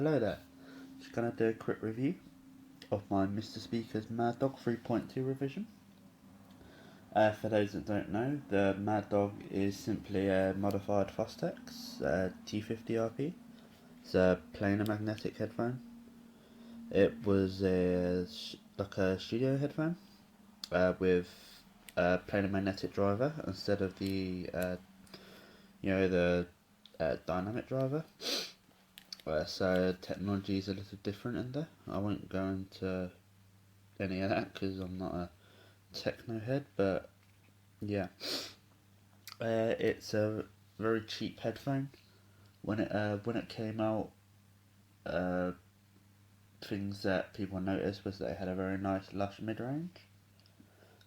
Hello there. Just gonna do a quick review of my MrSpeakers Mad Dog 3.2 revision. For those that don't know, the Mad Dog is simply a modified Fostex T50RP. It's a planar magnetic headphone. It was like a studio headphone with a planar magnetic driver instead of the dynamic driver. So technology is a little different in there. I won't go into any of that because I'm not a techno head, but yeah, it's a very cheap headphone. When it came out, uh, things that people noticed was that it had a very nice lush mid range.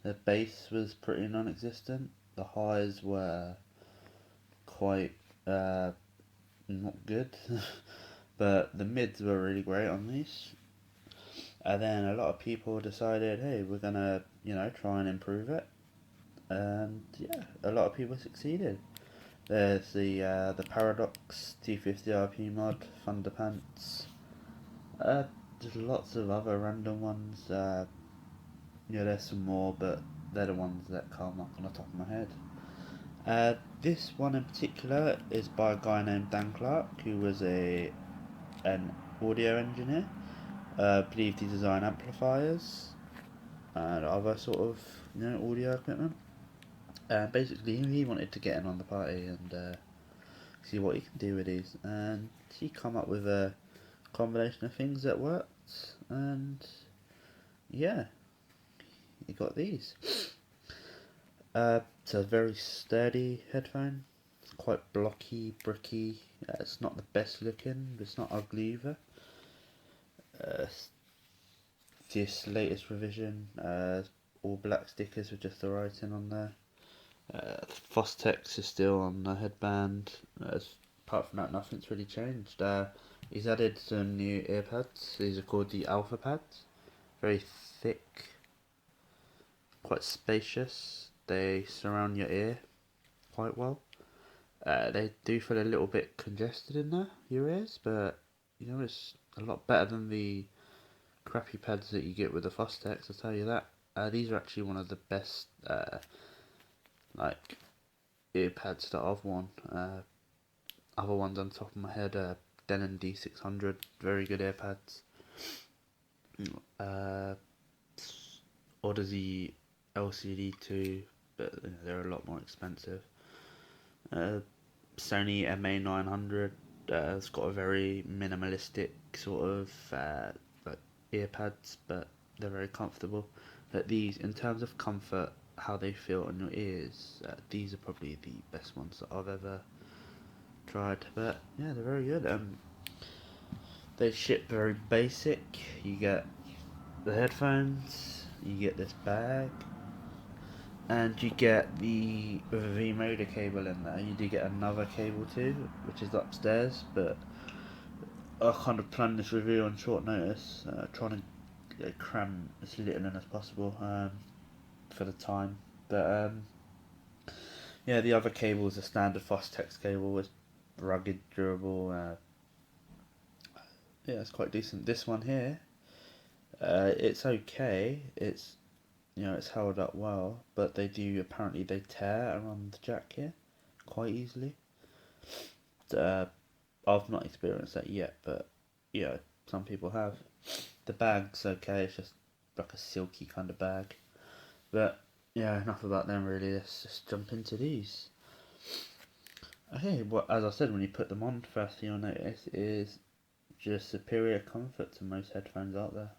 The bass was pretty non-existent. The highs were quite not good, but the mids were really great on these. And then a lot of people decided, hey, we're gonna, try and improve it. And yeah, a lot of people succeeded. There's the Paradox T50RP mod, Thunderpants. There's lots of other random ones. There's some more, but they're the ones that come up on the top of my head. This one in particular is by a guy named Dan Clark, who was an audio engineer. I believe he designed amplifiers and other sort of audio equipment. Basically, he wanted to get in on the party and see what he can do with these, and he come up with a combination of things that worked, and yeah, he got these. It's a very sturdy headphone. It's quite blocky, bricky. It's not the best looking, but it's not ugly either. Uh, this latest revision, all black stickers with just the writing on there. Fostex is still on the headband. Apart from that, nothing's really changed. He's added some new earpads. These are called the Alpha Pads. Very thick, quite spacious. They surround your ear quite well. They do feel a little bit congested in there, your ears, but it's a lot better than the crappy pads that you get with the Fostex, I'll tell you that. These are actually one of the best like ear pads that I've worn. Other ones on top of my head are Denon D600, very good ear pads. Odyssey LCD2, but they're a lot more expensive. Sony MA900, it's got a very minimalistic sort of like ear pads, but they're very comfortable. But these, in terms of comfort, how they feel on your ears, these are probably the best ones that I've ever tried. But yeah, they're very good. They ship very basic. You get the headphones, you get this bag, and you get the V-motor cable in there. You do get another cable too, which is upstairs, but I kind of planned this review on short notice, trying to cram as little in as possible for the time. But yeah, the other cable is a standard Fostex cable, with rugged, durable. Yeah, it's quite decent. This one here, it's okay. It's held up well, but apparently they tear around the jack here quite easily. I've not experienced that yet, but some people have. The bag's okay, it's just like a silky kind of bag. But yeah, enough about them really. Let's just jump into these. Okay, well, as I said, when you put them on, first thing you'll notice is just superior comfort to most headphones out there.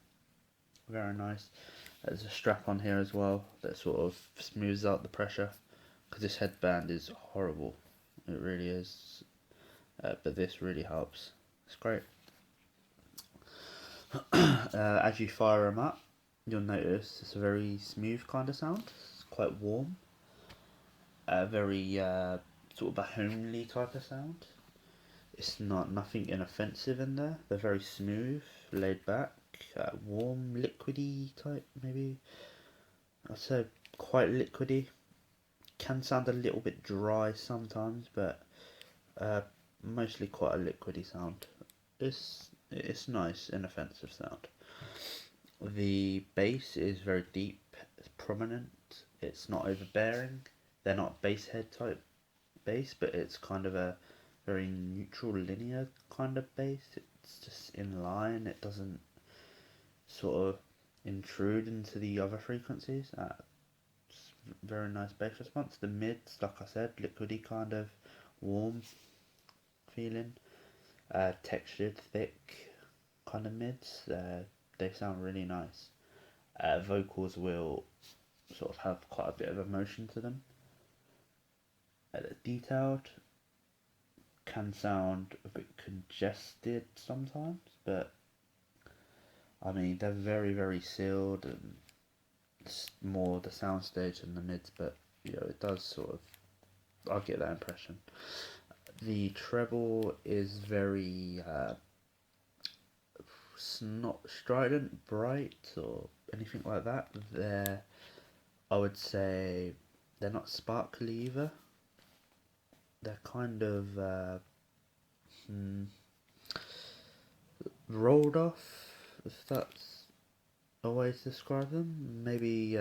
Very nice. There's a strap on here as well that sort of smooths out the pressure, because this headband is horrible. It really is. But this really helps. It's great. As you fire them up, you'll notice it's a very smooth kind of sound. It's quite warm. Very sort of a homely type of sound. It's nothing inoffensive in there. They're very smooth, laid back, warm, liquidy type maybe. I'd say quite liquidy. Can sound a little bit dry sometimes, but mostly quite a liquidy sound. It's It's nice, inoffensive sound. The bass is very deep, it's prominent. It's not overbearing. They're not bass head type bass, but it's kind of a very neutral, linear kind of bass. It's just in line. It doesn't sort of intrude into the other frequencies. Very nice bass response. The mids, like I said, liquidy kind of warm feeling. Textured, thick kind of mids. They sound really nice. Vocals will sort of have quite a bit of emotion to them. Detailed, can sound a bit congested sometimes, but I mean they're very very sealed, and it's more the soundstage than the mids, but it does sort of, I get that impression. The treble is very not strident, bright, or anything like that. I would say they're not sparkly either. They're kind of rolled off, if that's a way to describe them. Maybe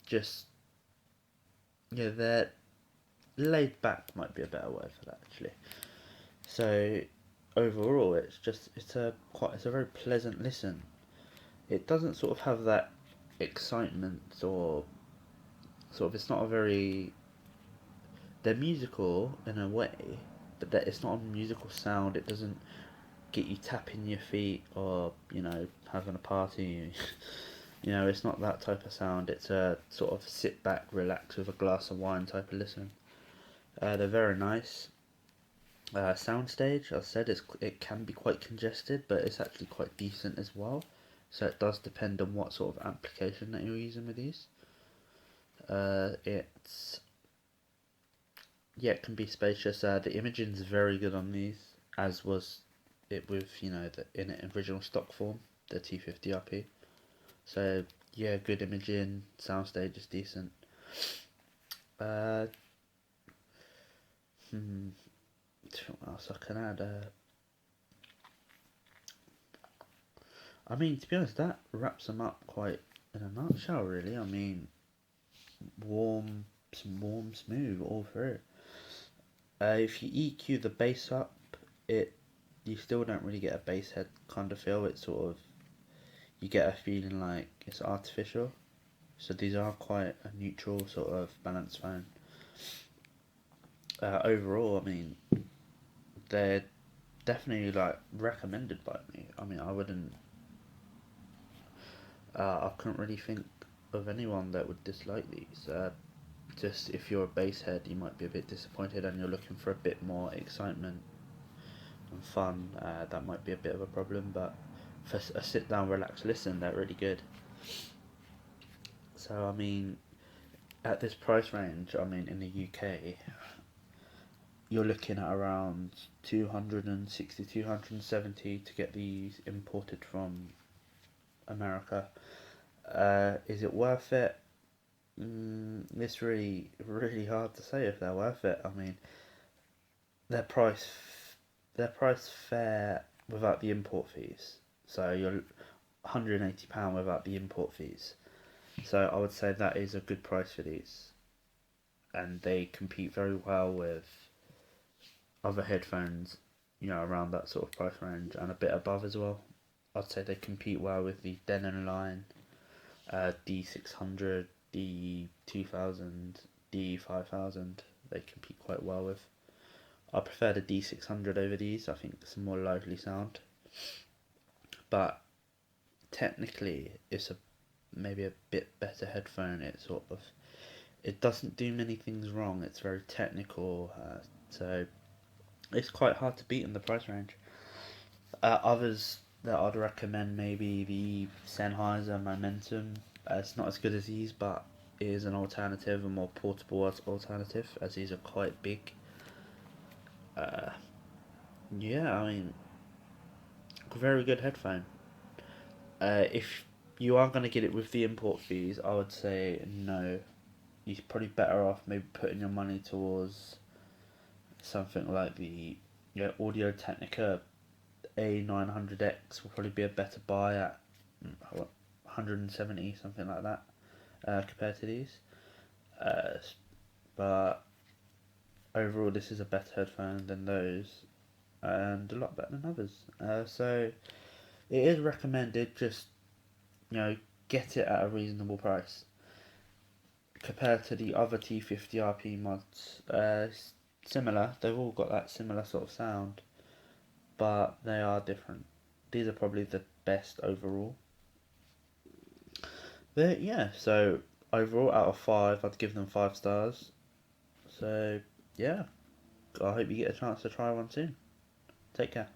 just, they're laid back might be a better word for that actually. So overall, it's a very pleasant listen. It doesn't sort of have that excitement, or sort of, it's not a very, they're musical in a way, but that it's not a musical sound. It doesn't get you tapping your feet, or having a party. It's not that type of sound. It's a sort of sit back, relax with a glass of wine type of listen. They're very nice. Soundstage, as I said, it can be quite congested, but it's actually quite decent as well. So it does depend on what sort of application that you're using with these. It can be spacious. The imaging's very good on these, as was it with in original stock form, the T50RP. So yeah, good imaging. Soundstage is decent. Uh, what else I can add? I mean, to be honest, that wraps them up quite in a nutshell, really. I mean, warm, smooth all through. If you EQ the bass up, you still don't really get a bass head kind of feel. It's sort of, you get a feeling like it's artificial. So these are quite a neutral sort of balanced phone. Overall, I mean, they're definitely like recommended by me. I mean, I couldn't really think of anyone that would dislike these. Just if you're a bass head, you might be a bit disappointed and you're looking for a bit more excitement and fun. That might be a bit of a problem, but for a sit down, relax, listen, they're really good. So I mean, at this price range, I mean in the UK, you're looking at around 260, 270 to get these imported from America. Is it worth it? It's really, really hard to say if they're worth it. I mean, their price, their price fair without the import fees. So you're £180 without the import fees. So I would say that is a good price for these, and they compete very well with other headphones, around that sort of price range and a bit above as well. I'd say they compete well with the Denon line, D600, D2000, D5000. They compete quite well with. I prefer the D600 over these. I think it's a more lively sound, but technically it's maybe a bit better headphone. It doesn't do many things wrong. It's very technical, so it's quite hard to beat in the price range. Others that I'd recommend, maybe the Sennheiser Momentum. It's not as good as these, but it is an alternative, a more portable alternative, as these are quite big. Yeah, I mean, very good headphone. If you are going to get it with the import fees, I would say no. You're probably better off maybe putting your money towards something like the Audio Technica A900X will probably be a better buy at 170, something like that, compared to these. But overall, this is a better headphone than those, and a lot better than others. So it is recommended. Just get it at a reasonable price compared to the other T50RP mods. Similar, they've all got that similar sort of sound, but they are different. These are probably the best overall. But yeah, so overall out of 5, I'd give them 5 stars. So yeah, I hope you get a chance to try one soon. Take care.